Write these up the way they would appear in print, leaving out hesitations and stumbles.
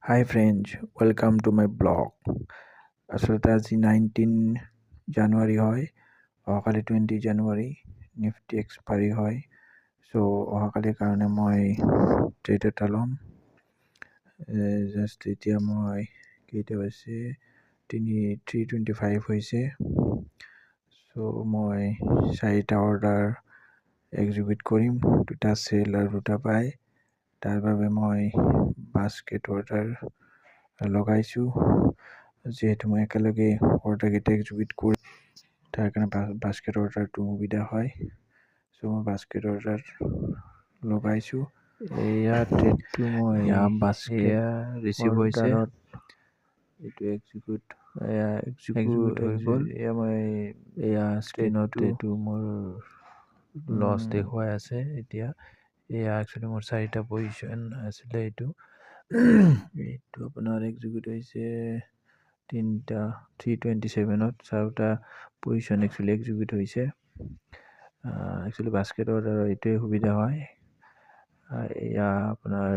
Hi friends, welcome to my blog. আচলতে আজি 19 জানুৱাৰী হয়, অহাকালি 20 জানুৱাৰী নিফটি এক্সপায়াৰী হয়। চ' অহাকালিৰ কাৰণে মই ট্ৰেড এটা ল'ম। জাষ্ট এতিয়া মই কেইটা হৈছে 325 হৈছে। চ' মই 4টা অৰ্ডাৰ এক্সিকিউট কৰিম, 2টা চেল আৰু 2টা বাই। তাৰ বাবে মই বাস্কেট অৰ্ডাৰ লগাইছোঁ। যিহেতু মই একেলগে অৰ্ডাৰকেইটা এক্সিকিউট কৰি তাৰ কাৰণে বাস্কেট অৰ্ডাৰটো সুবিধা হয়। চ' মই বাস্কেট অৰ্ডাৰ লগাইছোঁ। এয়া ট্ৰেডটো মই বাস্কেট ৰিচিভ হৈছে, এইটো এক্সিকিউট হৈ গ'ল। এয়া স্ক্ৰীনতো এইটো মোৰ লছ দেখুৱাই আছে এতিয়া। এয়া একচুৱেলি মোৰ 4টা পজিশ্যন আছিলে। এইটো আপোনাৰ এক্সিকিউট হৈছে 327ত 4টা পজিশ্যন একচুৱেলি এক্সিকিউট হৈছে। একচুৱেলি বাস্কেট অৰ্ডাৰৰ এইটোৱে সুবিধা হয়। এয়া আপোনাৰ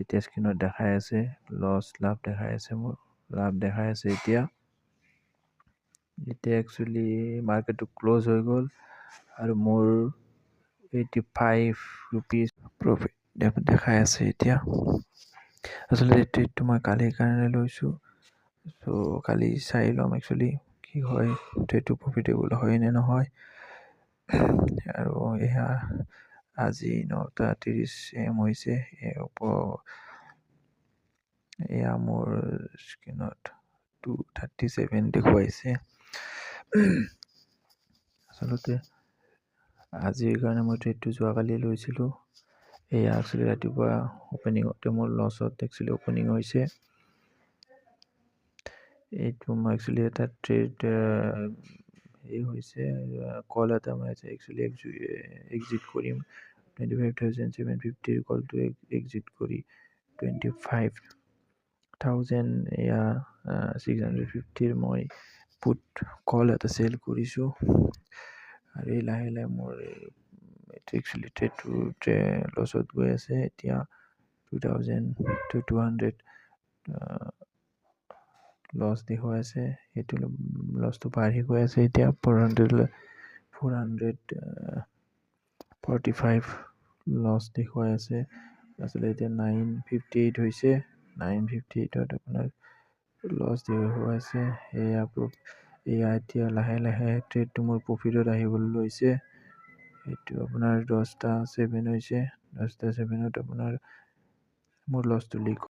এতিয়া স্ক্ৰীনত দেখাই আছে লাভ দেখাই আছে, মোৰ লাভ দেখাই আছে। এতিয়া একচুৱেলি মাৰ্কেটটো ক্ল'জ হৈ গ'ল আৰু মোৰ 85 ৰুপিজ প্ৰফিট দেখাই আছে এতিয়া। আচলতে এই ট্ৰেডটো মই কালিৰ কাৰণে লৈছোঁ। চ' কালি চাই ল'ম একচুৱেলি কি হয়, ট্ৰেডটো প্ৰফিটেবল হয় নে নহয়। আৰু এয়া আজি 9:30 AM হৈছে। এয়া মোৰ স্ক্ৰীনত 237 দেখুৱাইছে। আচলতে আজিৰ কাৰণে মই ট্ৰেডটো যোৱাকালি লৈছিলোঁ। এয়া একচুৱেলি ৰাতিপুৱা অপেনিঙতে মোৰ লছত একচুৱেলি অপেনিং হৈছে। এইটো মই একচুৱেলি এটা ট্ৰেড হৈছে, কল এটা মই একচুৱেলি এক্সিট কৰিম। 25,750 কলটো এক্সিট কৰি 25,000 এয়া 650 মই পুট কল এটা চেল কৰিছোঁ। আৰু এই লাহে লাহে মোৰ একচুৱেলি ট্ৰেডটো লছত গৈ আছে। এতিয়া 2,200 লছ দেখুৱাই আছে। সেইটো লছটো বাঢ়ি গৈ আছে। এতিয়া 445 লছ দেখুৱাই আছে। আচলতে এতিয়া 958 হৈছে। 958ত আপোনাৰ লছ দেখুৱাই আছে। এয়া এতিয়া লাহে লাহে ট্ৰেডটো মোৰ প্ৰফিটত আহিবলৈ লৈছে। এইটো আপোনাৰ 10টা 7 হৈছে। 10টা 7ত আপোনাৰ মোৰ লছটো লিক